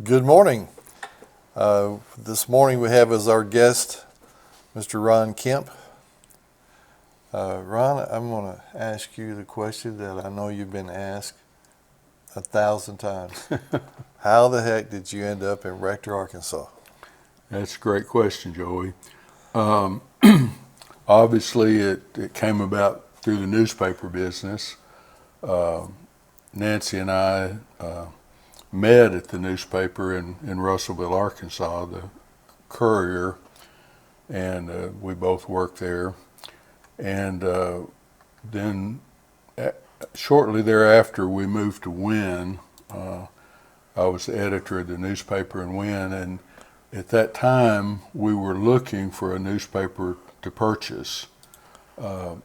Good morning. This morning we have as our guest Mr. Ron Kemp. Ron, I'm going to ask you the question that I know you've been asked 1,000 times. How the heck did you end up in Rector, Arkansas? That's a great question, Joey. Obviously, it came about through the newspaper business. Nancy and I met at the newspaper in Russellville, Arkansas, the Courier, and we both worked there. And then shortly thereafter, we moved to Wynne. I was the editor of the newspaper in Wynne, and at that time, we were looking for a newspaper to purchase. I'd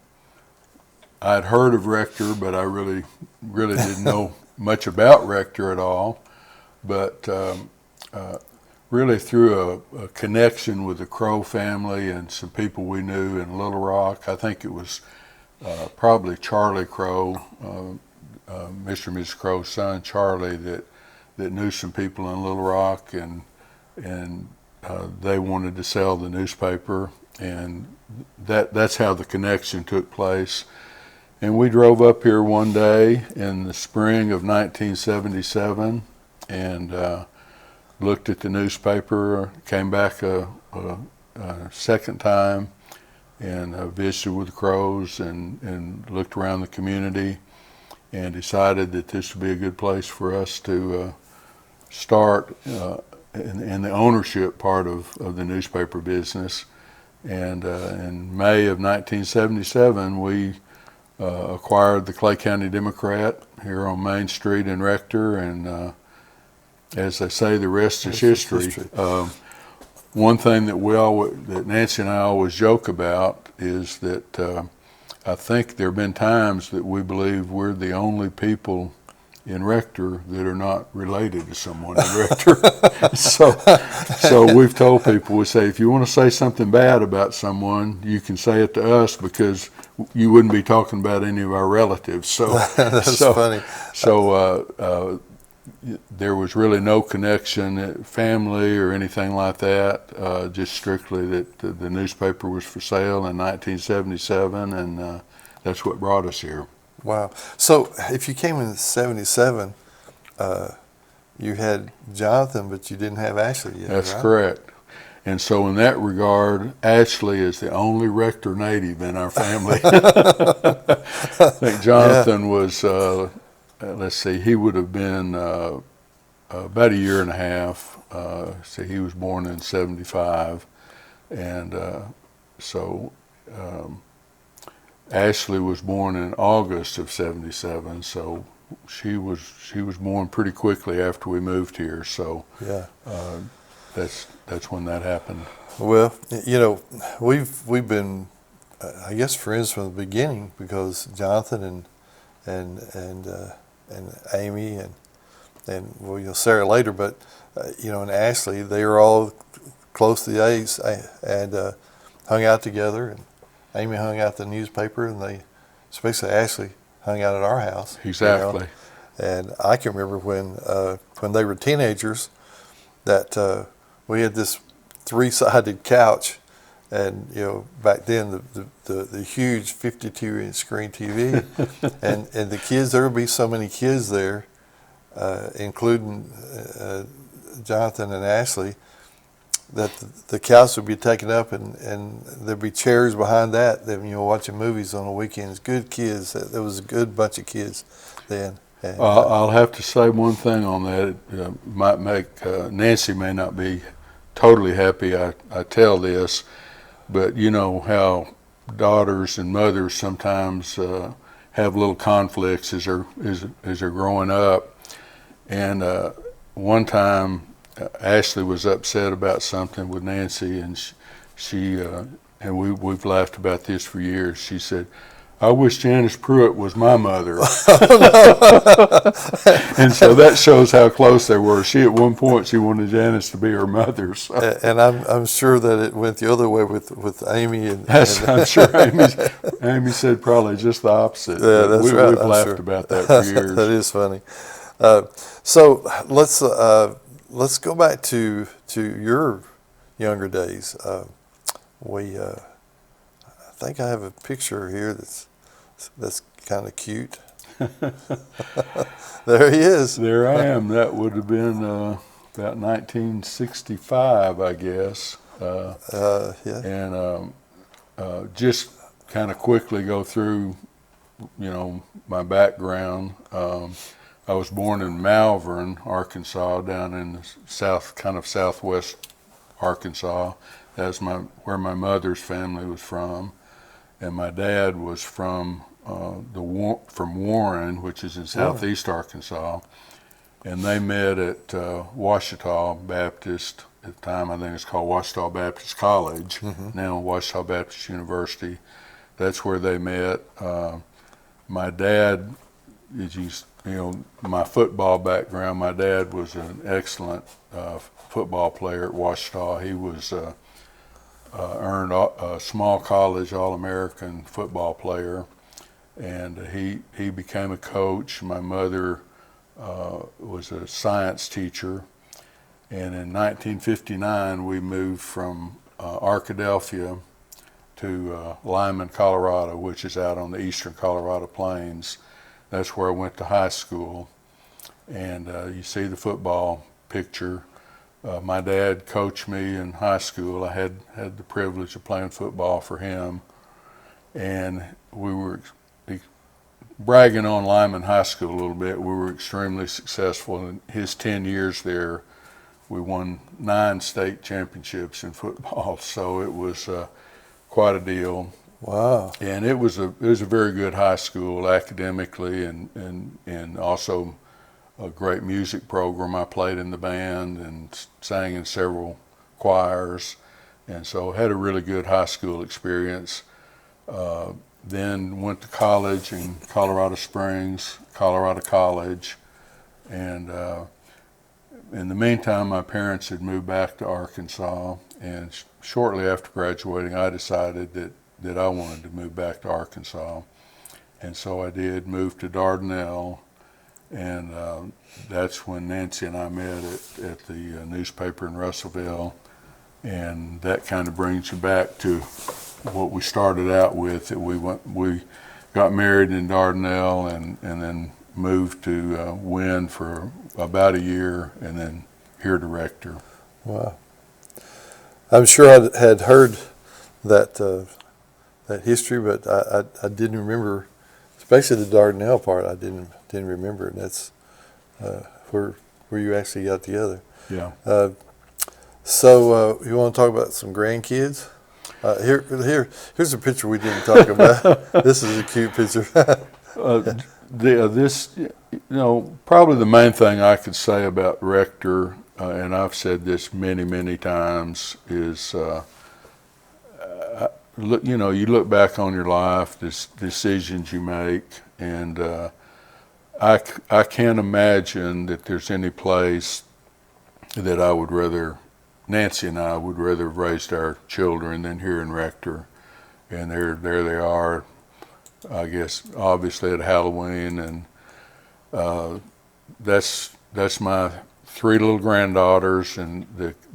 heard of Rector, but I really didn't know much about Rector at all. But really through a connection with the Crow family and some people we knew in Little Rock, I think it was probably Charlie Crow, Mr. and Mrs. Crow's son, Charlie, that knew some people in Little Rock, and they wanted to sell the newspaper, and that's how the connection took place. And we drove up here one day in the spring of 1977 and looked at the newspaper, came back a second time and visited with the Crows and looked around the community and decided that this would be a good place for us to start in the ownership part of the newspaper business. And in May of 1977, we acquired the Clay County Democrat here on Main Street in Rector, and as they say, the rest is history. One thing that Nancy and I always joke about is that I think there have been times that we believe we're the only people in Rector that are not related to someone in Rector. so we've told people, we say, if you want to say something bad about someone, you can say it to us because you wouldn't be talking about any of our relatives. So That's funny. So there was really no connection, family or anything like that, just strictly that the newspaper was for sale in 1977, and that's what brought us here. Wow. So if you came in 77, you had Jonathan, but you didn't have Ashley yet, That's right? correct. And so in that regard, Ashley is the only Rector native in our family. I think Jonathan was, let's see, he would have been about a year and a half. So he was born in 75. And so Ashley was born in August of 77. So she was born pretty quickly after we moved here. So Yeah. That's when that happened. Well, you know, we've been, I guess, friends from the beginning because Jonathan and Amy and well, you know, Sarah later, but you know, and Ashley, they were all close to the age and hung out together. And Amy hung out at the newspaper, and especially Ashley, hung out at our house. Exactly. You know? And I can remember when they were teenagers that we had this three-sided couch, and you know, back then the huge 52-inch screen TV, and the kids, there would be so many kids there, including Jonathan and Ashley, that the couch would be taken up, and there'd be chairs behind that. Then, you know, watching movies on the weekends. Good kids. There was a good bunch of kids then. And, I'll have to say one thing on that. It might make Nancy may not be totally happy I tell this, but you know how daughters and mothers sometimes have little conflicts as they're growing up. And one time, Ashley was upset about something with Nancy, and she and we've laughed about this for years. She said, "I wish Janice Pruitt was my mother." And so that shows how close they were. She, at one point, she wanted Janice to be her mother. So. And I'm sure that it went the other way with Amy. I'm sure Amy said probably just the opposite. Yeah, that's right. We've laughed about that for years. That is funny. So let's let's go back to your younger days. I think I have a picture here that's kind of cute. There he is. There I am. That would have been about 1965, I guess. Yeah. And just kind of quickly go through, my background. I was born in Malvern, Arkansas, down in the southwest Arkansas. That's where my mother's family was from, and my dad was from Warren, which is in southeast Arkansas, and they met at Ouachita Baptist. At the time, I think it's called Ouachita Baptist College, now Ouachita Baptist University. That's where they met. My dad, my football background, my dad was an excellent football player at Ouachita. He was earned a small college All-American football player, and he became a coach. My mother was a science teacher, and in 1959 we moved from Arkadelphia to Lyman, Colorado, which is out on the eastern Colorado plains. That's where I went to high school, and you see the football picture. My dad coached me in high school. I had the privilege of playing football for him, and we were bragging on Lyman High School a little bit. We were extremely successful. In his 10 years there, we won 9 state championships in football, so it was quite a deal. Wow. And it was a very good high school academically, and also a great music program. I played in the band and sang in several choirs, and so had a really good high school experience. Then went to college in Colorado Springs, Colorado College, and in the meantime, my parents had moved back to Arkansas, and shortly after graduating, I decided that I wanted to move back to Arkansas, and so I did move to Dardanelle. And that's when Nancy and I met at the newspaper in Russellville, and that kind of brings you back to what we started out with. That we got married in Dardanelle, and then moved to Wynn for about a year, and then here to Rector. Wow. I'm sure I had heard that history, but I didn't remember, especially the Dardanelle part. I didn't remember, and that's where you actually got together. Yeah. So you want to talk about some grandkids? Here's a picture we didn't talk about. This is a cute picture. This, probably the main thing I could say about Rector, and I've said this many times, is you look back on your life, the decisions you make, and I can't imagine that there's any place that Nancy and I would rather have raised our children than here in Rector. And there they are, I guess, obviously at Halloween, and that's my 3 little granddaughters, and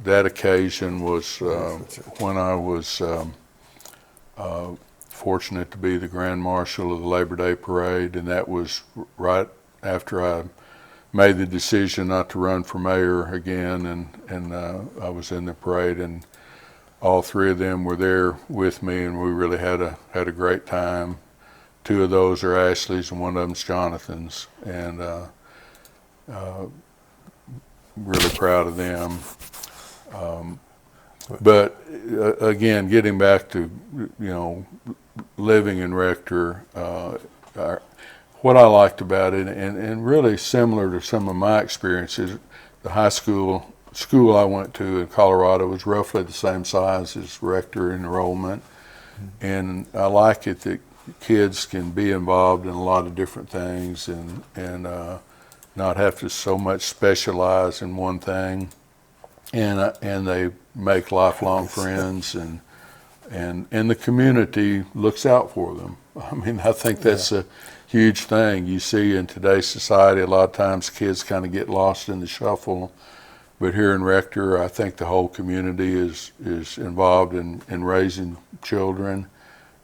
that occasion was when I was fortunate to be the Grand Marshal of the Labor Day Parade, and that was right after I made the decision not to run for mayor again, and I was in the parade, and all 3 of them were there with me, and we really had a great time. 2 of those are Ashley's, and 1 of them's Jonathan's, and really proud of them. But again, getting back to living in Rector, what I liked about it, and really similar to some of my experiences, the high school I went to in Colorado was roughly the same size as Rector enrollment, and I like it that kids can be involved in a lot of different things, and not have to so much specialize in one thing, and they make lifelong friends, and the community looks out for them. I mean, I think that's a huge thing. You see in today's society, a lot of times kids kind of get lost in the shuffle, but here in Rector, I think the whole community is involved in raising children,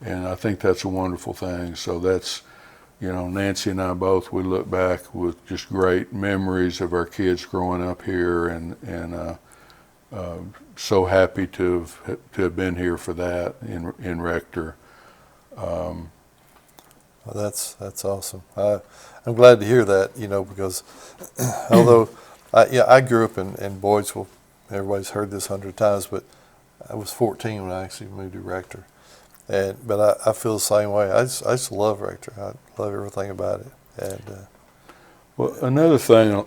and I think that's a wonderful thing. So that's, Nancy and I both, we look back with just great memories of our kids growing up here, and so happy to have been here for that in Rector. Well, that's awesome. I'm glad to hear that, because although I grew up in Boydesville, everybody's heard this 100 times, but I was 14 when I actually moved to Rector. But I feel the same way. I just love Rector. I love everything about it. And well, another thing,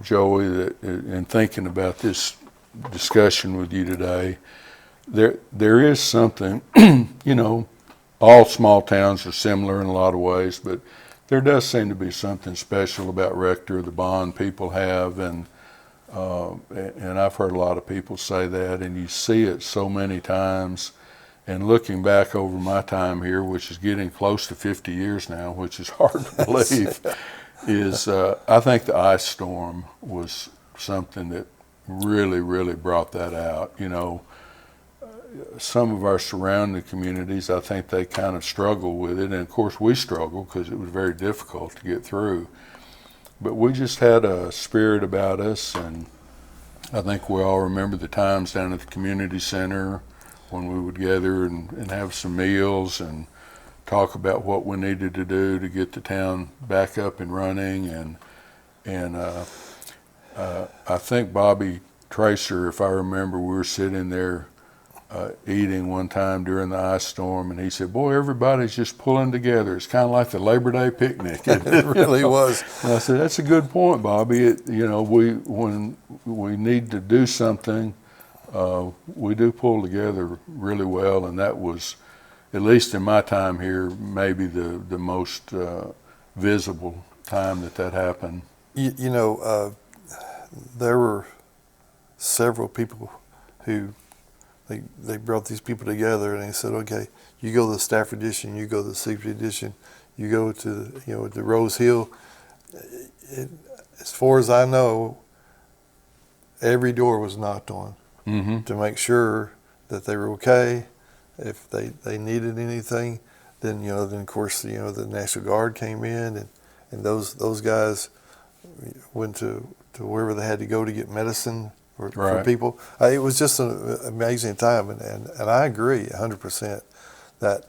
Joey, that in thinking about this discussion with you today, there is something, all small towns are similar in a lot of ways, but there does seem to be something special about Rector, the bond people have, and I've heard a lot of people say that, and you see it so many times. And looking back over my time here, which is getting close to 50 years now, which is hard to believe, is I think the ice storm was something that really, really brought that out. Some of our surrounding communities, I think they kind of struggle with it. And of course we struggle because it was very difficult to get through. But we just had a spirit about us, and I think we all remember the times down at the community center when we would gather and have some meals and talk about what we needed to do to get the town back up and running. And I think Bobby Tracer, if I remember, we were sitting there eating one time during the ice storm, and he said, "Boy, everybody's just pulling together. It's kind of like the Labor Day picnic." it really was. And I said, "That's a good point, Bobby. When we need to do something, we do pull together really well," and that was, at least in my time here, maybe the most visible time that happened. There were several people who they brought these people together, and they said, "Okay, you go to the Stafford edition, you go to the Secret edition, you go to the Rose Hill." As far as I know, every door was knocked on. Mm-hmm. To make sure that they were okay. If they needed anything, then of course the National Guard came in, and those guys went to wherever they had to go to get medicine for people. It was just an amazing time, and I agree 100% that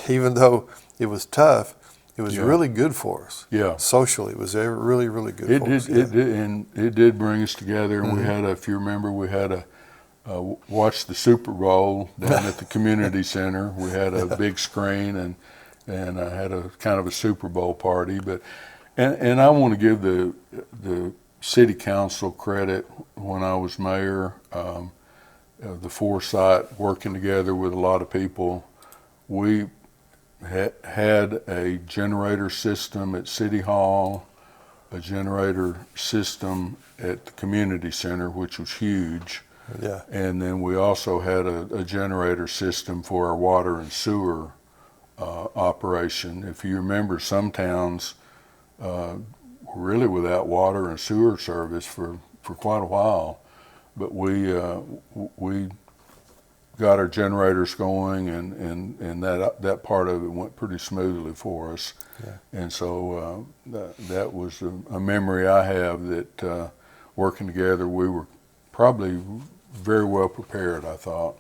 even though it was tough, it was really good for us. Yeah. Socially, it was really, really good for us. It did bring us together, and we had if you remember, we had watched the Super Bowl down at the community center. We had a big screen, and I had a kind of a Super Bowl party. But and I want to give the city council credit when I was mayor, the foresight, working together with a lot of people. We had a generator system at City Hall, a generator system at the community center, which was huge. Yeah. And then we also had a generator system for our water and sewer operation. If you remember, some towns were really without water and sewer service for quite a while. But we got our generators going, and that part of it went pretty smoothly for us. Yeah. And so that was a memory I have that working together, we were probably very well prepared, I thought.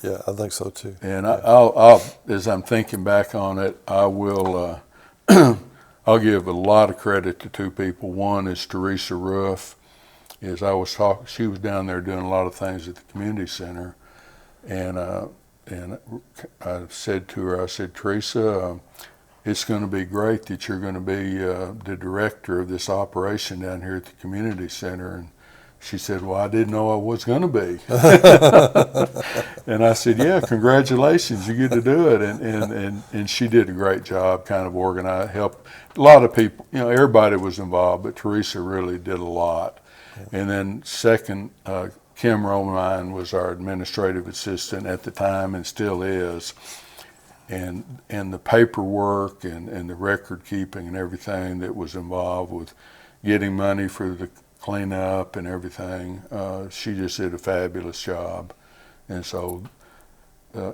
Yeah, I think so too. And I'll as I'm thinking back on it, I will I'll give a lot of credit to two people. One is Teresa Ruff. As I was talking, she was down there doing a lot of things at the community center, and I said to her, I said, "Teresa, it's going to be great that you're going to be the director of this operation down here at the community center." And she said, "Well, I didn't know I was going to be." And I said, "Yeah, congratulations, you get to do it." And she did a great job, kind of organize, help a lot of people. Everybody was involved, but Teresa really did a lot. And then second, Kim Romine was our administrative assistant at the time and still is. And the paperwork and the record keeping and everything that was involved with getting money for clean up and everything. She just did a fabulous job. And so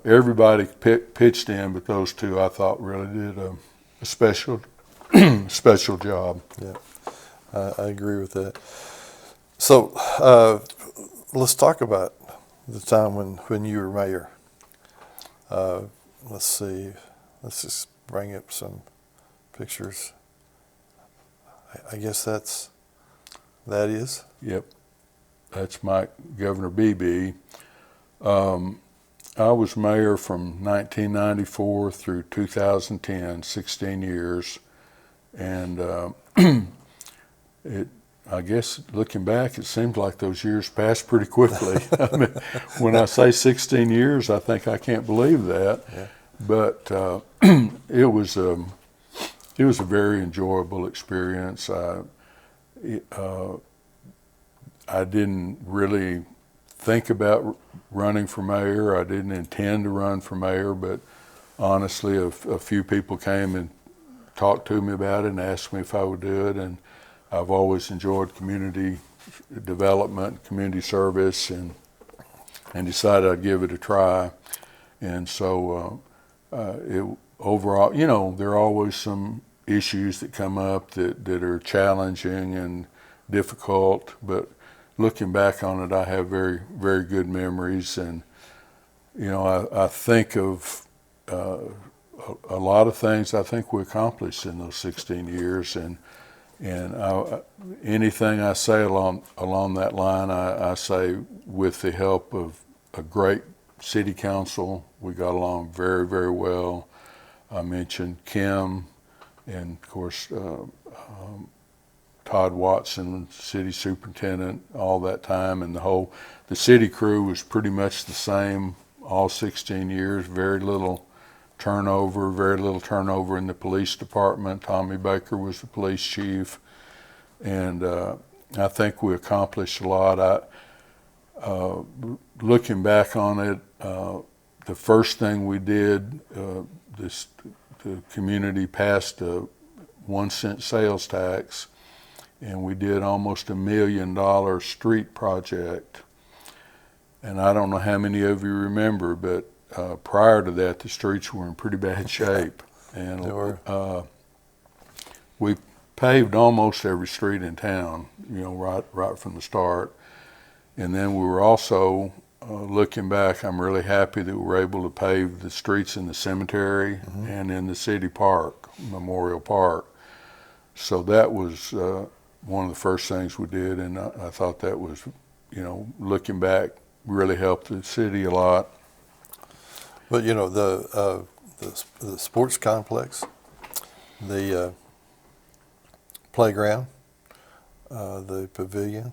everybody pitched in, but those two I thought really did a special special job. Yeah, I agree with that. So let's talk about the time when you were mayor. Let's see. Let's just bring up some pictures. I guess that is. Yep, that's my Governor BB. I was mayor from 1994 through 2010, 16 years, and I guess looking back, it seems like those years passed pretty quickly. I mean, when I say 16 years, I think I can't believe that. Yeah. But it was a very enjoyable experience. I didn't really think about running for mayor. I didn't intend to run for mayor, but honestly, a few people came and talked to me about it and asked me if I would do it. And I've always enjoyed community development, community service, and decided I'd give it a try. And so overall, you know, there are always some issues that come up that are challenging and difficult, but looking back on it, I have very, very good memories. And, you know, I think of a lot of things I think we accomplished in those 16 years. And anything I say along that line, I say with the help of a great city council. We got along very, very well. I mentioned Kemp, and of course Todd Watson, city superintendent, all that time, and the city crew was pretty much the same all 16 years. Very little turnover in the police department. Tommy Baker was the police chief, and I think we accomplished a lot. Looking back on it, the first thing we did, the community passed a 1-cent sales tax, and we did almost $1 million street project. And I don't know how many of you remember, but prior to that, the streets were in pretty bad shape. And They were. We paved almost every street in town, you know, right from the start. And then we were also, looking back, I'm really happy that we were able to pave the streets in the cemetery and in the city park, Memorial Park. So that was one of the first things we did, and I thought that was, you know, looking back, really helped the city a lot. But you know, the sports complex, the playground, the pavilion,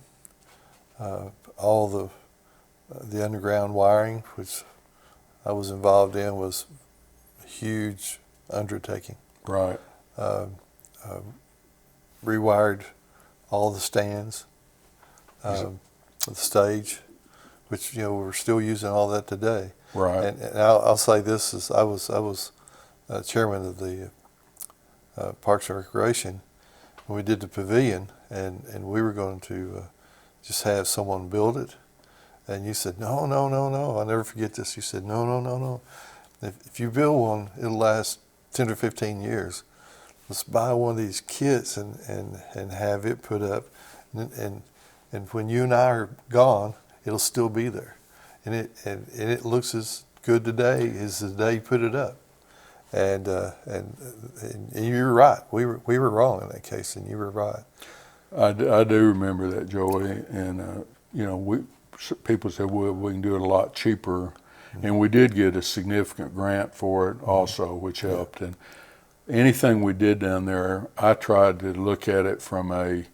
all the underground wiring, which I was involved in, was a huge undertaking. Right. Rewired all the stands, the stage, which, you know, we're still using all that today. Right. And I'll say this: is I was chairman of the Parks and Recreation when we did the pavilion, and we were going to just have someone build it. And you said, no. I'll never forget this. You said, no. If you build one, it'll last 10 or 15 years. Let's buy one of these kits and have it put up. And when you and I are gone, it'll still be there. And it looks as good today as the day you put it up. And you were right. We were wrong in that case, and you were right. I do remember that, Joey. And you know, people said, well, we can do it a lot cheaper, and we did get a significant grant for it also, which helped. And anything we did down there, I tried to look at it from a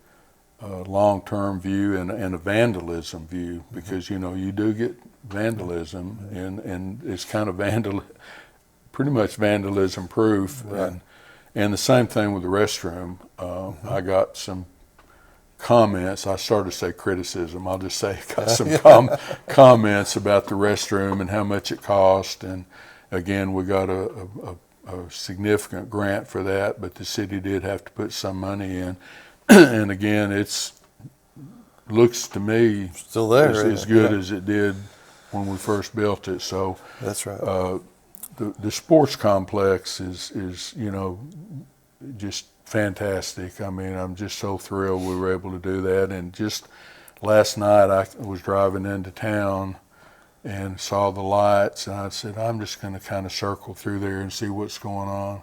long-term view and a vandalism view, because you know, you do get vandalism, and it's kind of pretty much vandalism proof. Right. And the same thing with the restroom. I got some comments. I started to say criticism. I'll just say got some comments about the restroom and how much it cost. And again, we got a significant grant for that, but the city did have to put some money in. And again, it's looks to me Still there, as good as it did when we first built it. So that's right. The sports complex is just fantastic. I mean, I'm just so thrilled we were able to do that. And just last night I was driving into town and saw the lights, and I said, I'm just going to kind of circle through there and see what's going on.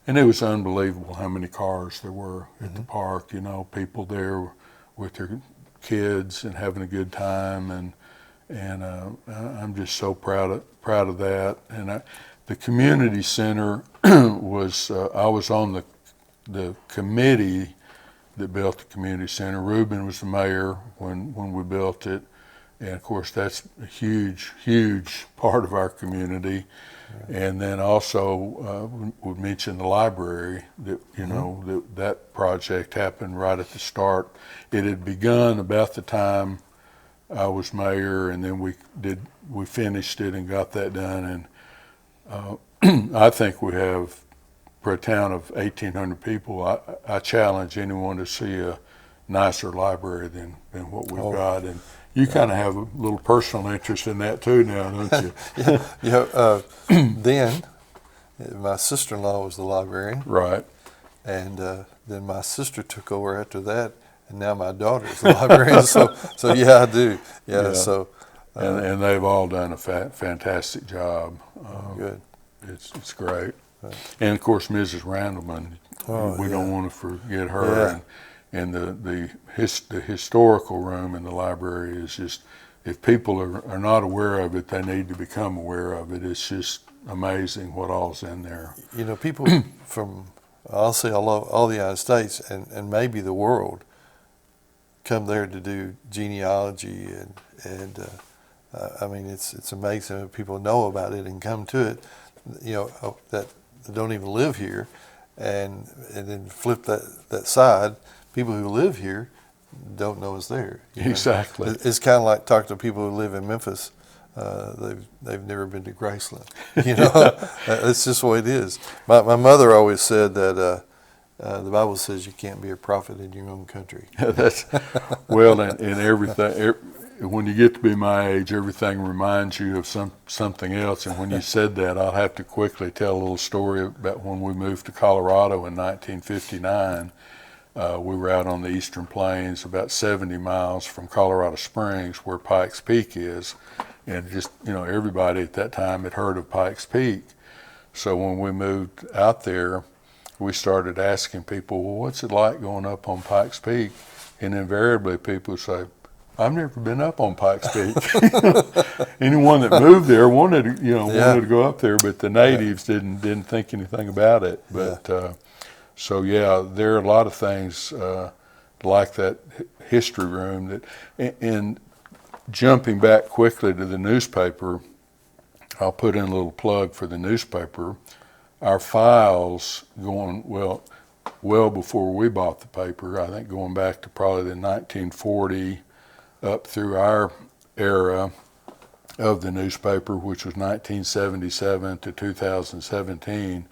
And it was unbelievable how many cars there were at the park, people there with their kids and having a good time, and I'm just so proud of that. And the community center was I was on the committee that built the community center. Reuben was the mayor when we built it, and of course that's a huge part of our community. Right. And then also we mentioned the library that that project happened right at the start. It had begun about the time I was mayor, and then we finished it and got that done. And I think we have, for a town of 1,800 people, I challenge anyone to see a nicer library than what we've got. And you kind of have a little personal interest in that too now, don't you? Then my sister-in-law was the librarian. Right. And then my sister took over after that, and now my daughter is the librarian. so yeah, I do. Yeah. So. And they've all done a fantastic job. Good. It's great. Right. And of course, Mrs. Randleman. We don't want to forget her. Yeah. And the historical room in the library is just, if people are not aware of it, they need to become aware of it. It's just amazing what all's in there. People from, I'll say all the United States and maybe the world come there to do genealogy and I mean, it's amazing that people know about it and come to it, that don't even live here, and then flip that side. People who live here don't know it's there. Exactly. It's kind of like talking to people who live in Memphis. They've never been to Graceland. That's just the way it is. My mother always said that the Bible says you can't be a prophet in your own country. That's well, and everything. When you get to be my age, everything reminds you of something else. And when you said that, I'll have to quickly tell a little story about when we moved to Colorado in 1959. We were out on the Eastern Plains, about 70 miles from Colorado Springs, where Pikes Peak is. And just, everybody at that time had heard of Pikes Peak. So when we moved out there, we started asking people, well, what's it like going up on Pikes Peak? And invariably people say, I've never been up on Pikes Peak. Anyone that moved there wanted to go up there, but the natives didn't think anything about it. But there are a lot of things like that history room and jumping back quickly to the newspaper, I'll put in a little plug for the newspaper. Our files going well before we bought the paper, I think going back to probably the 1940 up through our era of the newspaper, which was 1977 to 2017.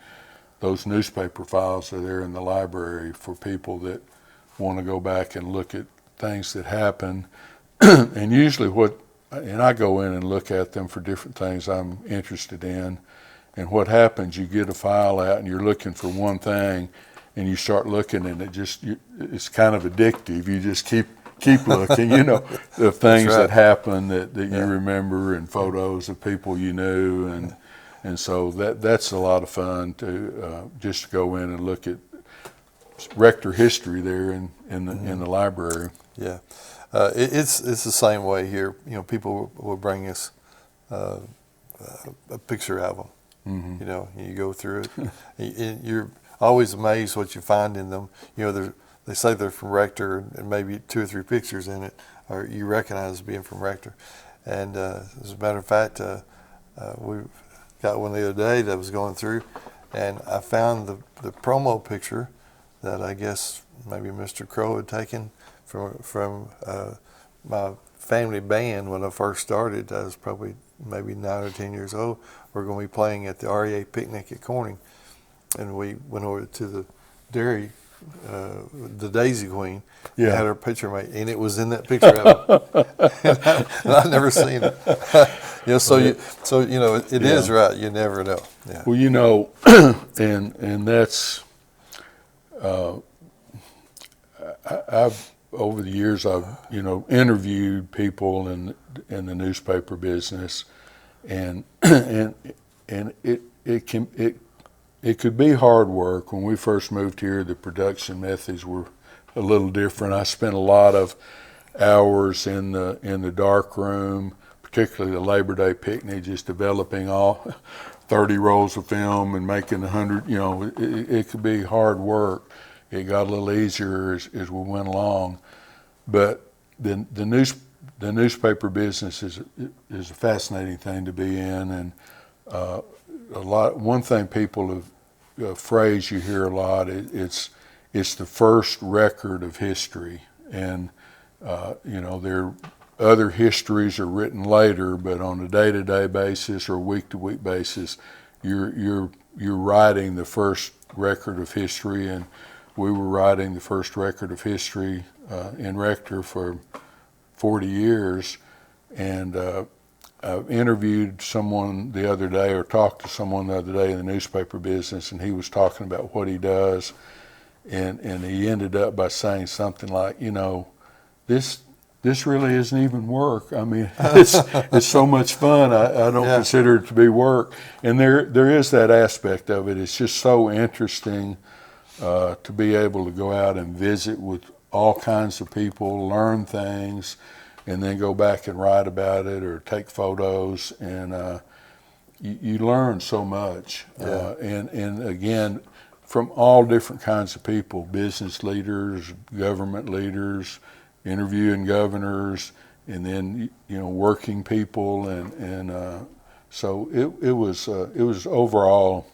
Those newspaper files are there in the library for people that want to go back and look at things that happened. And usually I go in and look at them for different things I'm interested in. And what happens, you get a file out and you're looking for one thing, and you start looking, and it's kind of addictive. You just keep looking, the things that happen that you remember, and photos of people you knew, and so that's a lot of fun to just go in and look at Rector history there in the library. Yeah, it's the same way here. People will bring us a picture album. Mm-hmm. You go through it. You're always amazed what you find in them. They say they're from Rector, and maybe 2 or 3 pictures in it, or you recognize as being from Rector. And as a matter of fact, we got one the other day that was going through, and I found the promo picture that I guess maybe Mr. Crow had taken from my family band when I first started. I was probably maybe 9 or 10 years old. We're going to be playing at the REA picnic at Corning, and we went over to the dairy the Daisy Queen. Yeah. Had her picture made, and it was in that picture album. and I've never seen it. It is right. You never know. Yeah. Well, and that's I've over the years I've interviewed people in the newspaper business, and it could be hard work. When we first moved here, the production methods were a little different. I spent a lot of hours in the dark room, particularly the Labor Day picnic, just developing all 30 rolls of film and making 100. It could be hard work. It got a little easier as we went along, but the newspaper business is a fascinating thing to be in, and one thing people have a phrase you hear a lot. It's the first record of history, and there other histories are written later, but on a day-to-day basis or week-to-week basis, you're writing the first record of history, and we were writing the first record of history in Rector for 40 years, and I interviewed someone the other day, or talked to someone the other day in the newspaper business, and he was talking about what he does, and he ended up by saying something like, this really isn't even work. I mean, it's so much fun. I don't consider it to be work, and there is that aspect of it. It's just so interesting to be able to go out and visit with all kinds of people, learn things, and then go back and write about it or take photos, and you learn so much. And again, from all different kinds of people, business leaders, government leaders, interviewing governors, and then working people, and so it was overall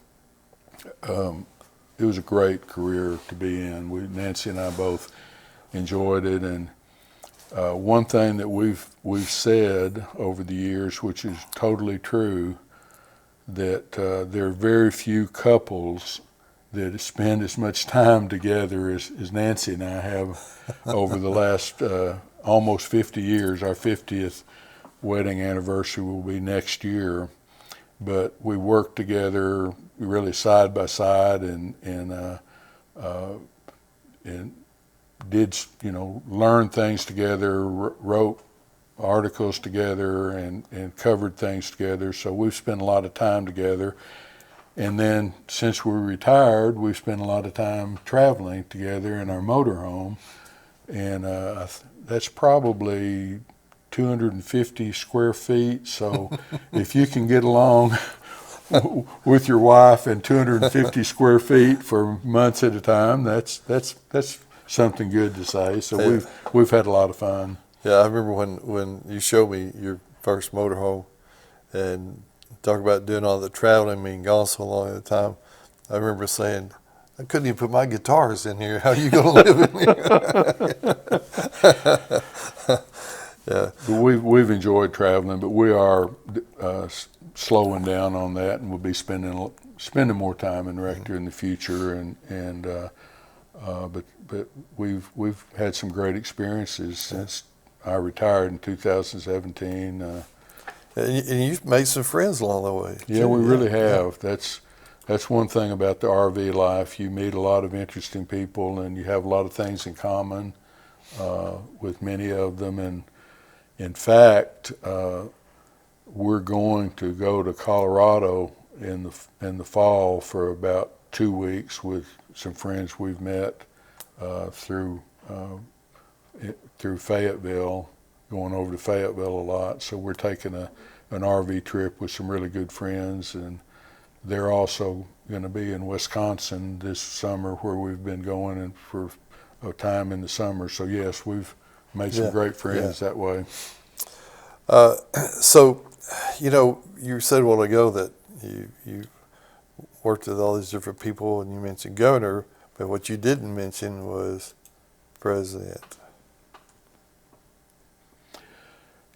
it was a great career to be in. Nancy and I both enjoyed it, and one thing that we've said over the years, which is totally true, that there are very few couples that spend as much time together as Nancy and I have over the last almost 50 years. Our 50th wedding anniversary will be next year, but we worked together really side by side, and did learn things together, wrote articles together, and covered things together. So we've spent a lot of time together. And then since we're retired, we've spent a lot of time traveling together in our motorhome, and that's probably 250 square feet. So if you can get along with your wife in 250 square feet for months at a time, that's something good to say. So we've had a lot of fun. Yeah, I remember when you showed me your first motorhome, and talk about doing all the traveling, being gone so long at a time. I remember saying, I couldn't even put my guitars in here. How are you going to live in here? Yeah. But we've enjoyed traveling, but we are slowing down on that, and we'll be spending more time in Rector in the future, but we've had some great experiences since I retired in 2017. And you've made some friends along the way. Yeah, we really have. That's one thing about the RV life. You meet a lot of interesting people, and you have a lot of things in common with many of them. And in fact, we're going to go to Colorado in the fall for about 2 weeks with some friends we've met through Fayetteville, going over to Fayetteville a lot. So we're taking an RV trip with some really good friends, and they're also going to be in Wisconsin this summer, where we've been going and for a time in the summer. So yes, we've made some great friends that way. So, you said a while ago that you worked with all these different people, and you mentioned governor, but what you didn't mention was president.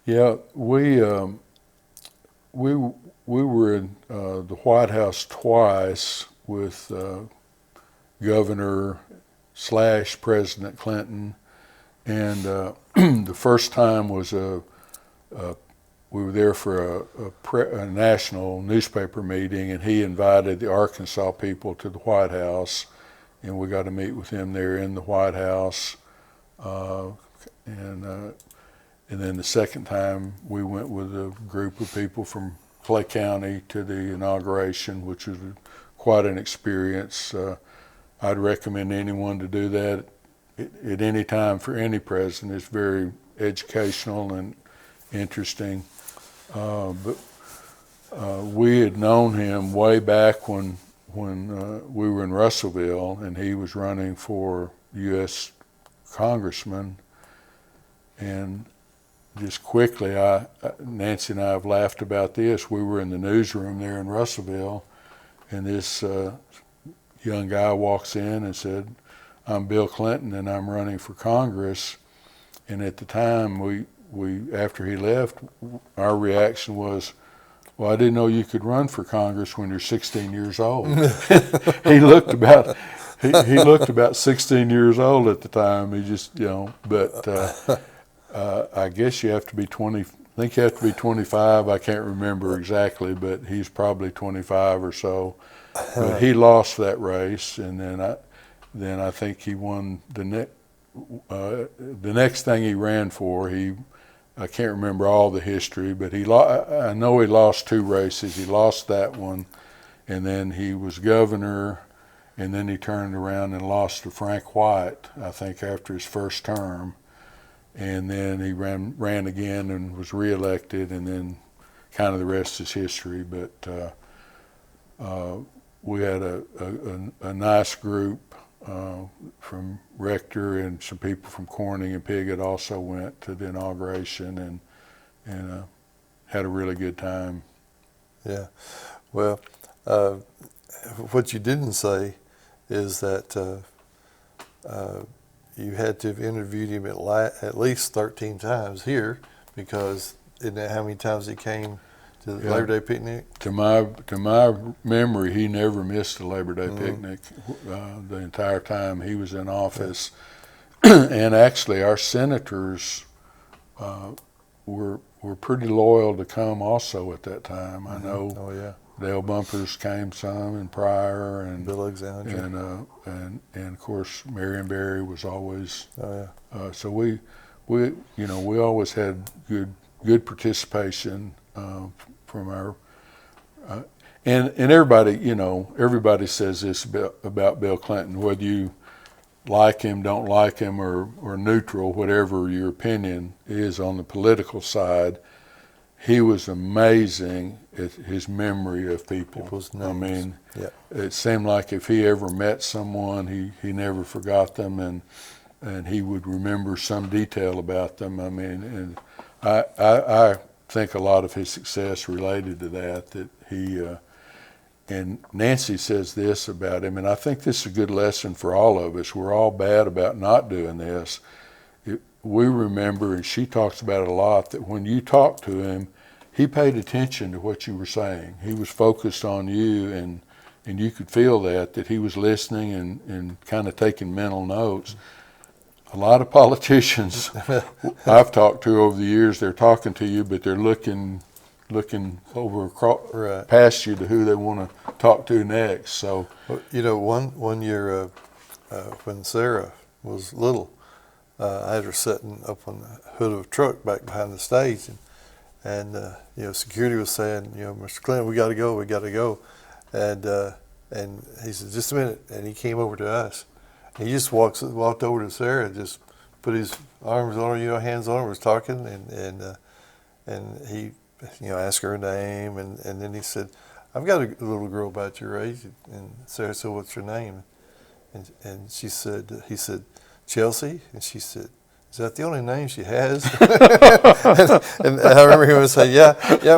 Yeah, we were in the White House twice with Governor / President Clinton. And the first time was we were there for a national newspaper meeting, and he invited the Arkansas people to the White House, and we got to meet with him there in the White House. And then the second time we went with a group of people from Clay County to the inauguration, which was quite an experience. I'd recommend anyone to do that at any time for any president. It's very educational and interesting. But we had known him way back when we were in Russellville, and he was running for U.S. congressman. And just quickly, Nancy and I have laughed about this. We were in the newsroom there in Russellville, and this young guy walks in and said, "I'm Bill Clinton, and I'm running for Congress." And at the time, we after he left, our reaction was, "Well, I didn't know you could run for Congress when you're 16 years old." He looked about 16 years old at the time. He just, but I guess you have to be 20. I think you have to be 25. I can't remember exactly, but he's probably 25 or so. But he lost that race, and then I think he won the next thing he ran for. I can't remember all the history, but I know he lost 2 races. He lost that one, and then he was governor, and then he turned around and lost to Frank White, I think, after his first term. And then he ran again and was reelected, and then kind of the rest is history. But we had a nice group from Rector, and some people from Corning and Piggott also went to the inauguration and had a really good time. Yeah. Well, what you didn't say is that you had to have interviewed him at least 13 times here, because isn't that how many times he came to the Labor Day picnic? To my memory, he never missed a Labor Day picnic the entire time he was in office. And actually, our senators were pretty loyal to come also at that time. I know. Oh yeah. Dale Bumpers came some, and Pryor, and Bill Alexander, and of course Marion Barry was always. Oh yeah. So we always had good participation from our and everybody says this about Bill Clinton, whether you like him, don't like him, or neutral, whatever your opinion is on the political side. He was amazing at his memory of people. People's names. I mean, yeah. It seemed like if he ever met someone, he never forgot them, and he would remember some detail about them. I mean, and I think a lot of his success related to that he, and Nancy says this about him, and I think this is a good lesson for all of us. We're all bad about not doing this. We remember, and she talks about it a lot, that when you talked to him, he paid attention to what you were saying. He was focused on you, and you could feel that he was listening and kind of taking mental notes. A lot of politicians I've talked to over the years, they're talking to you, but they're looking over Right. past you to who they want to talk to next. So, one year when Sarah was little, I had her sitting up on the hood of a truck back behind the stage, and security was saying, "Mr. Clinton, we got to go," and he said, "Just a minute," and he came over to us. He just walked over to Sarah, and just put his arms on her, hands on her, was talking, and he, asked her name, and then he said, "I've got a little girl about your age," and Sarah said, "What's her name?" And he said, "Chelsea," and she said, "Is that the only name she has?" and I remember him saying, "Yeah,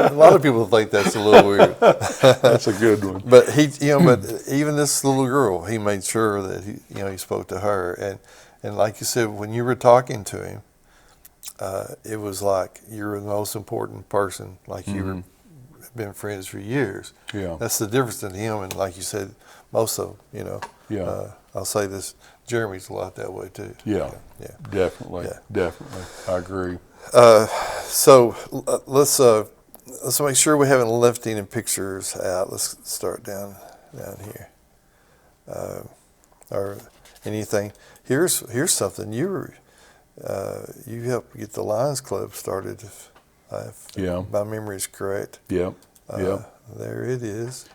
a lot of people think that's a little weird." That's a good one. But but even this little girl, he made sure that he spoke to her, and like you said, when you were talking to him, it was like you were the most important person, like you were been friends for years. Yeah. That's the difference in him and, like you said, most of them. You know. Yeah. I'll say this. Jeremy's a lot that way too. Yeah. Yeah. Definitely. Yeah. Definitely. I agree. So let's make sure we haven't left any pictures out. Let's start down here, or anything. Here's something you helped get the Lions Club started. If Yeah. my memory is correct. Yeah. Yeah. There it is.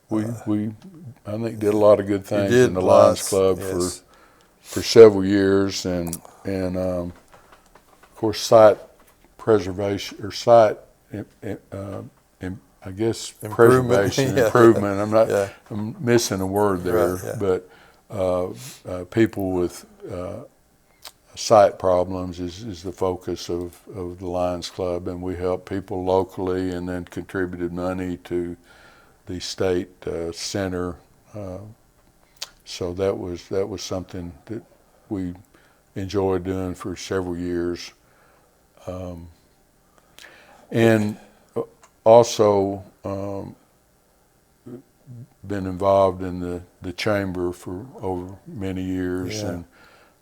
We I think did a lot of good things did in the Lions lots, Club yes. for several years, and of course site preservation or site I guess Improvement. preservation, Yeah. improvement. Yeah. I'm missing a word there, Right, yeah. but people with site problems is the focus of the Lions Club, and we help people locally, and then contributed money to the state center. So that was something that we enjoyed doing for several years, and also been involved in the chamber for over many years, Yeah. and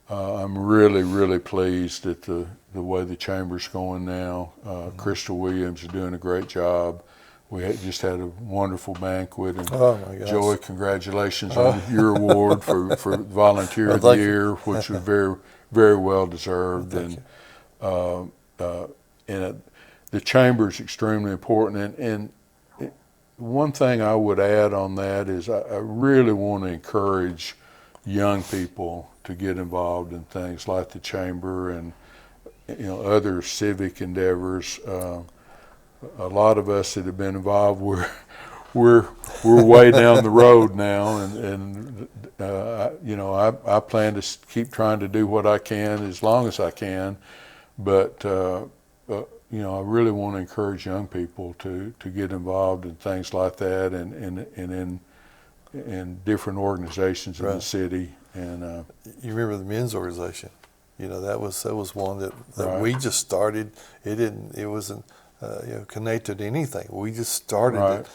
I'm really pleased at the way the chamber's going now. Crystal Williams is doing a great job. We just had a wonderful banquet, and Oh my gosh. Joey, congratulations on your award for Volunteer Oh, of the thank you. Year, which was very well deserved. Thank And the chamber is extremely important. And one thing I would add on that is I really want to encourage young people to get involved in things like the chamber and other civic endeavors. A lot of us that have been involved, we're way down the road now, and I plan to keep trying to do what I can as long as I can, but I really want to encourage young people to get involved in things like that, and in different organizations in the city. And you remember the men's organization? That was one that Right. we just started. It wasn't connected to anything. We just started Right. it,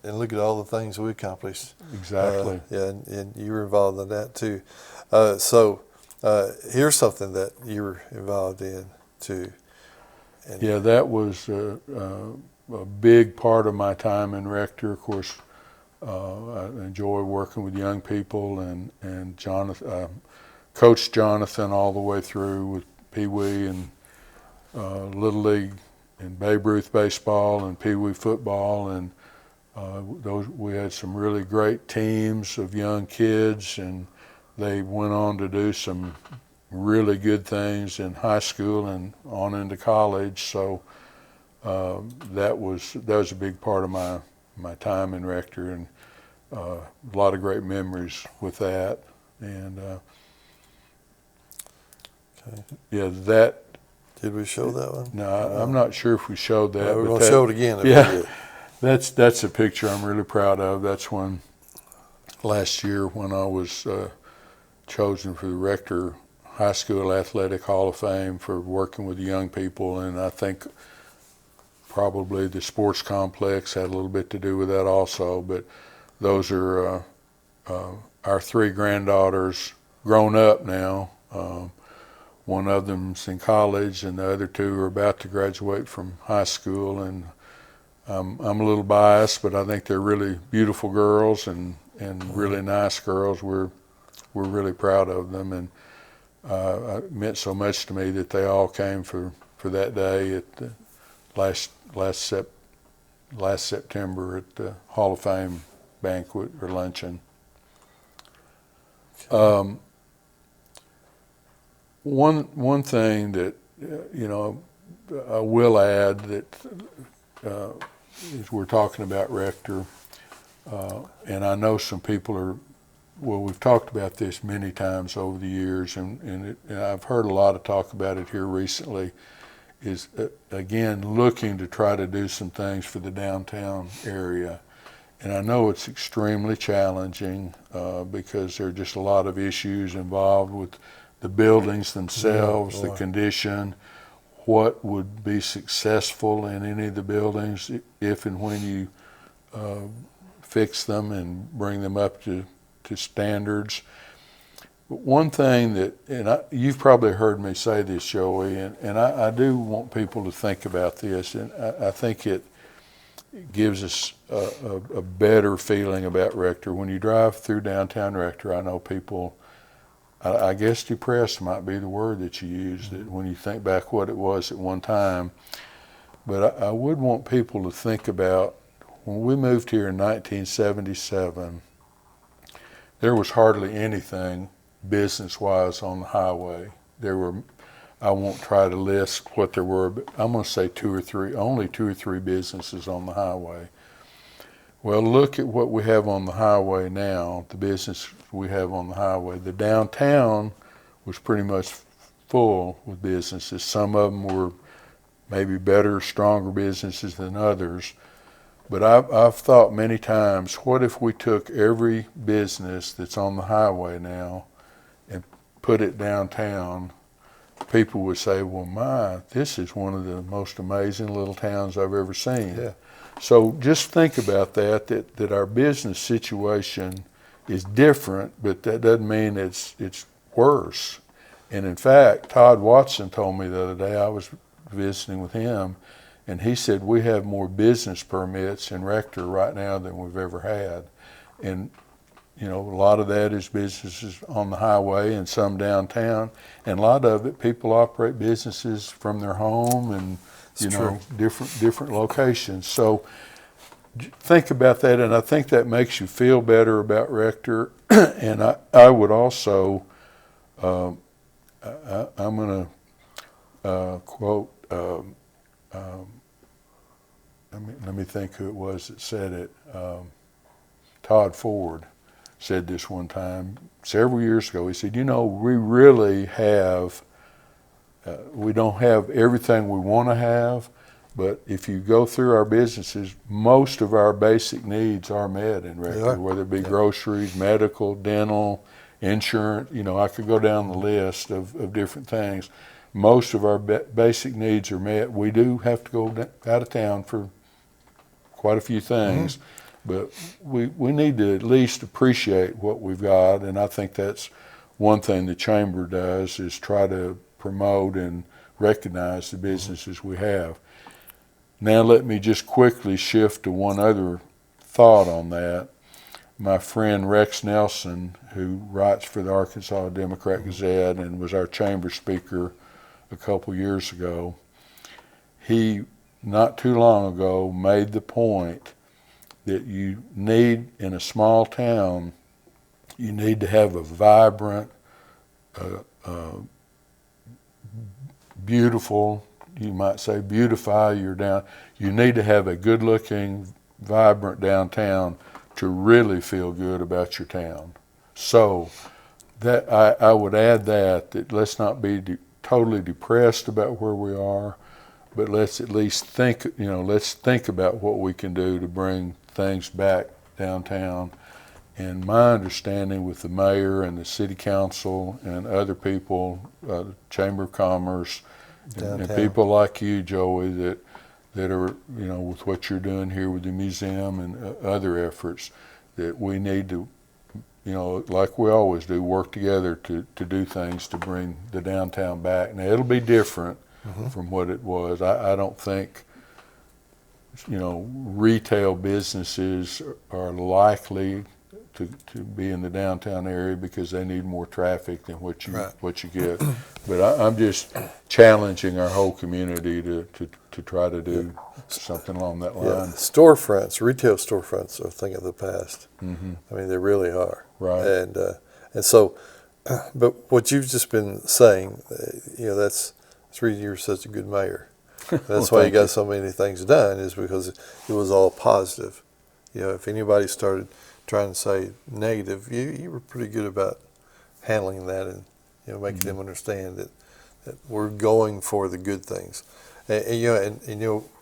and look at all the things we accomplished. Exactly. And you were involved in that too. So here's something that you were involved in too. And Yeah, that was a big part of my time in Rector. Of course, I enjoy working with young people, and Jonathan, Coach Jonathan all the way through with Pee Wee and Little League and Babe Ruth baseball and Pee Wee football, and we had some really great teams of young kids, and they went on to do some really good things in high school and on into college. So that was a big part of my time in Rector, and a lot of great memories with that. And yeah, that. did we show that one? No, I'm not sure if we showed that. We're but going to show it again. If Yeah. we did. That's a picture I'm really proud of. That's one last year when I was chosen for the Rector High School Athletic Hall of Fame for working with young people, and I think probably the sports complex had a little bit to do with that also. But those are our three granddaughters, grown up now. One of them's in college, and the other two are about to graduate from high school. And I'm a little biased, but I think they're really beautiful girls and really nice girls. We're really proud of them, and it meant so much to me that they all came for that day at the last September at the Hall of Fame banquet or luncheon. One thing that I will add that is we're talking about Rector, and I know some people are. Well, we've talked about this many times over the years, and I've heard a lot of talk about it here recently, is again looking to try to do some things for the downtown area. And I know it's extremely challenging because there are just a lot of issues involved with the buildings themselves, the condition, what would be successful in any of the buildings if and when you fix them and bring them up to standards. But one thing that, and you've probably heard me say this, Joey, and I do want people to think about this, and I think it gives us a better feeling about Rector. When you drive through downtown Rector, I know people, I guess depressed might be the word that you use, that when you think back what it was at one time. But I would want people to think about when we moved here in 1977, there was hardly anything business-wise on the highway. There were, I won't try to list what there were, but I'm going to say only two or three businesses on the highway. Well, look at what we have on the highway now, the business we have on the highway. The downtown was pretty much full with businesses. Some of them were maybe better, stronger businesses than others. But I've thought many times, what if we took every business that's on the highway now and put it downtown? People would say, well, this is one of the most amazing little towns I've ever seen. Yeah. So just think about that our business situation is different, but that doesn't mean it's worse. And in fact, Todd Watson told me the other day, I was visiting with him, and he said we have more business permits in Rector right now than we've ever had. And you know, a lot of that is businesses on the highway and some downtown, and a lot of it, people operate businesses from their home and different locations. So think about that, and I think that makes you feel better about Rector. And I would also, I'm going to quote. Let me think who it was that said it. Todd Ford said this one time several years ago. He said, we really have, we don't have everything we want to have, but if you go through our businesses, most of our basic needs are met in Rector, whether it be groceries, medical, dental, insurance. I could go down the list of different things. Most of our basic needs are met. We do have to go out of town for quite a few things. Mm-hmm. But we need to at least appreciate what we've got, and I think that's one thing the Chamber does, is try to promote and recognize the businesses we have. Now let me just quickly shift to one other thought on that. My friend Rex Nelson, who writes for the Arkansas Democrat Gazette and was our Chamber speaker a couple years ago, he, not too long ago, made the point that you need, in a small town, you need to have a vibrant, beautiful, you might say beautify your down. You need to have a good-looking, vibrant downtown to really feel good about your town. So that I would add that let's not be totally depressed about where we are, but let's at least think, let's think about what we can do to bring things back downtown. And my understanding with the mayor and the city council and other people, Chamber of Commerce, and people like you, Joey, that are, with what you're doing here with the museum and other efforts, that we need to, like we always do, work together to do things to bring the downtown back. Now, it'll be different from what it was. I don't think, retail businesses are likely to be in the downtown area because they need more traffic than what you get. But I'm just challenging our whole community to try to do something along that line. Yeah, storefronts, retail storefronts are a thing of the past. Mm-hmm. I mean, they really are. Right. And so, but what you've just been saying, that's the reason you're such a good mayor. That's why you got so many things done, is because it was all positive. If anybody started trying to say negative, you were pretty good about handling that and making them understand that we're going for the good things. And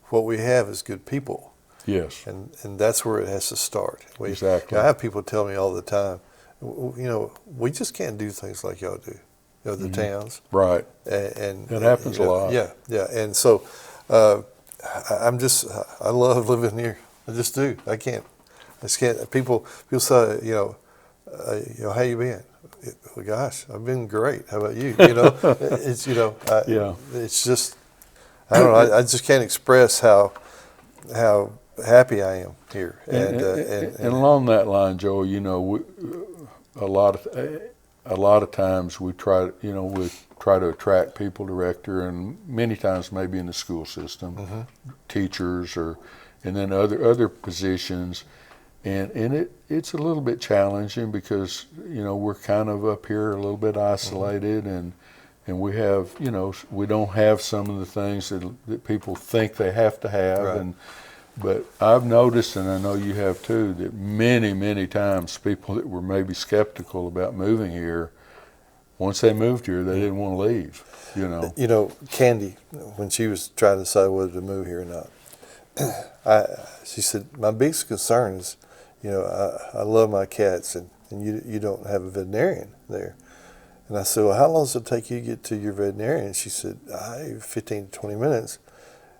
what we have is good people. Yes. And that's where it has to start. Exactly. I have people tell me all the time, we just can't do things like y'all do. of the towns. Right. And That happens a lot. Yeah, yeah. And so I love living here. I just do. I just can't. People say, how you been? Well, gosh, I've been great. How about you? It's Yeah. It's just I don't know. I just can't express how happy I am here. And along that line, Joe, a lot of times we try to attract people to Rector, and many times maybe in the school system, teachers and then other positions, and it's a little bit challenging because we're kind of up here a little bit isolated, and we have we don't have some of the things that people think they have to have, right. But I've noticed, and I know you have too, that many times people that were maybe skeptical about moving here, once they moved here, they didn't want to leave. Candy, when she was trying to decide whether to move here or not, she said, my biggest concern is, I love my cats, and you don't have a veterinarian there. And I said, well, how long does it take you to get to your veterinarian? She said, 15 to 20 minutes.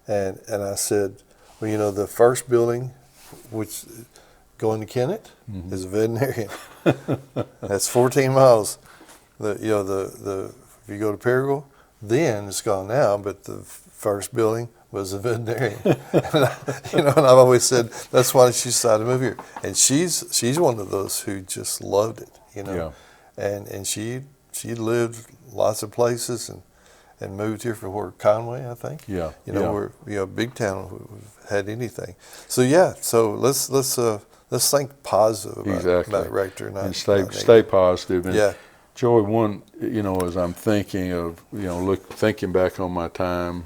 And I said, well, the first building, which going to Kennett, is a veterinarian. That's 14 miles. If you go to Perigal, then it's gone now, but the first building was a veterinarian. And I've always said that's why she decided to move here. And she's one of those who just loved it, Yeah. And she lived lots of places and moved here for Conway, I think. Yeah. We're a big town. We've had anything. So yeah. So let's think positive about Rector and stay positive. And yeah. Joey, one, as I'm thinking of, thinking back on my time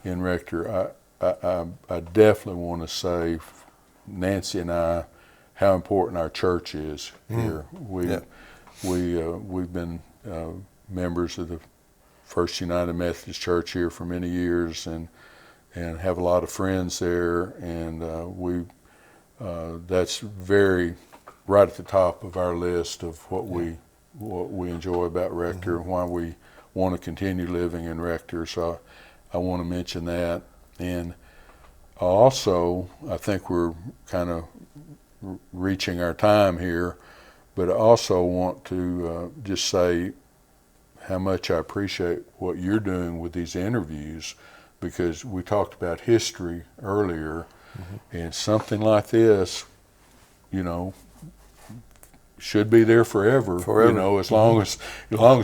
in Rector, I definitely want to say, Nancy and I, how important our church is here. We've been members of the First United Methodist Church here for many years, and have a lot of friends there, and that's very right at the top of our list of what we enjoy about Rector and why we want to continue living in Rector. So I want to mention that. And also, I think we're kind of reaching our time here, but I also want to just say how much I appreciate what you're doing with these interviews, because we talked about history earlier, and something like this, should be there forever. As long as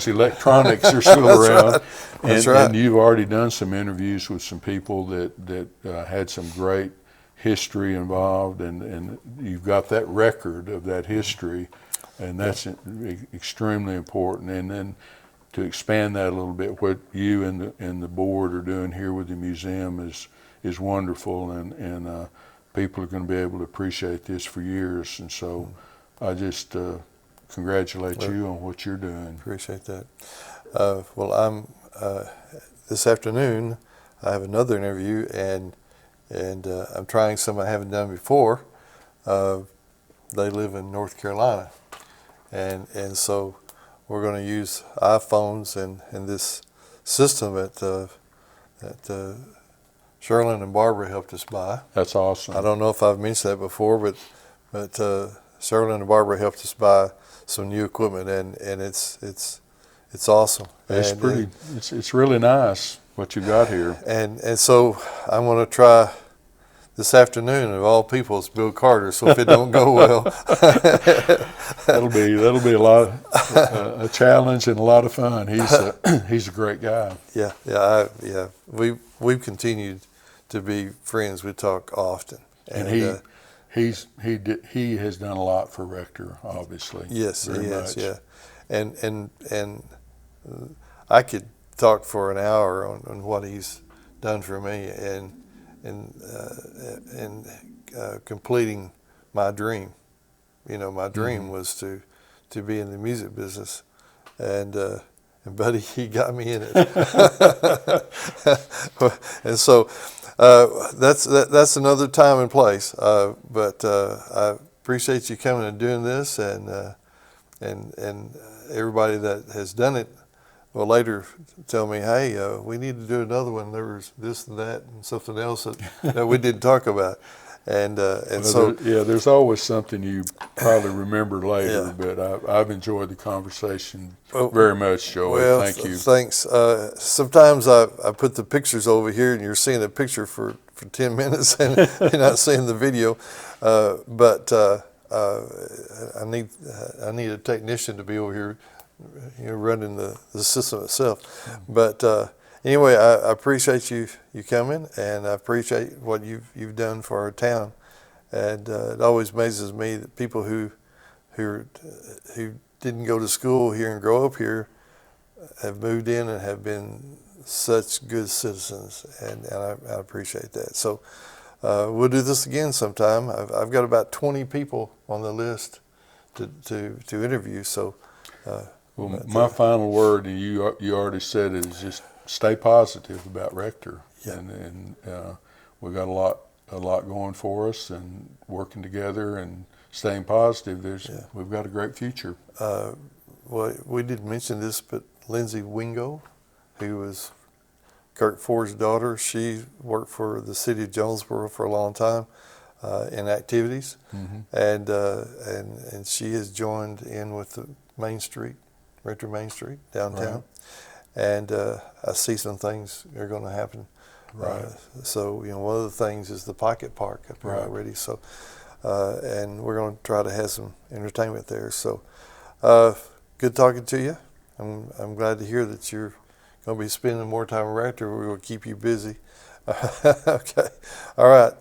electronics are still around. Right. That's right. And you've already done some interviews with some people that had some great history involved, and you've got that record of that history, and that's extremely important. And then to expand that a little bit, what you and the board are doing here with the museum is wonderful, and people are going to be able to appreciate this for years. And so I just congratulate you on what you're doing. Appreciate that. I'm this afternoon. I have another interview, and I'm trying something I haven't done before. They live in North Carolina, and so we're going to use iPhones and this system that Sherlyn and Barbara helped us buy. That's awesome. I don't know if I've mentioned that before, but Sherlyn and Barbara helped us buy some new equipment, and it's awesome. It's really nice what you got here. And so I'm going to try this afternoon, of all people, it's Bill Carter. So if it don't go well, that'll be a lot a challenge and a lot of fun. He's a great guy. Yeah. We've continued to be friends. We talk often, and he has done a lot for Rector, obviously. Yes, he has. Yeah, and I could talk for an hour on what he's done for me and completing my dream. My dream was to be in the music business, and buddy, he got me in it. And so that's another time and place. But I appreciate you coming and doing this, and and everybody that has done it will later tell me, hey, we need to do another one. There was this and that and something else that we didn't talk about. And Well, so, there's always something you probably remember later, Yeah. but I've enjoyed the conversation Well, very much, Joey. well, Thank you. thanks. Sometimes I put the pictures over here, and you're seeing a picture for 10 minutes, and you're not seeing the video. But I need a technician to be over here, running the system itself. But anyway, I appreciate you coming, and I appreciate what you've done for our town. And it always amazes me that people who didn't go to school here and grow up here have moved in and have been such good citizens, and I appreciate that. So we'll do this again sometime. I've got about 20 people on the list to interview. So, Well, my final word, and you already said it, is just stay positive about Rector. Yeah. And we got a lot going for us, and working together and staying positive. We've got a great future. Well, we didn't mention this, but Lindsay Wingo, who was Kirk Ford's daughter, she worked for the city of Jonesboro for a long time in activities, and she has joined in with the Rector Main Street downtown, and I see some things are going to happen. Right. So one of the things is the Pocket Park up there already. So, and we're going to try to have some entertainment there. So, good talking to you. I'm glad to hear that you're going to be spending more time with Rector. We're going to keep you busy. Okay. All right.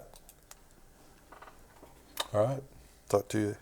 All right. Talk to you.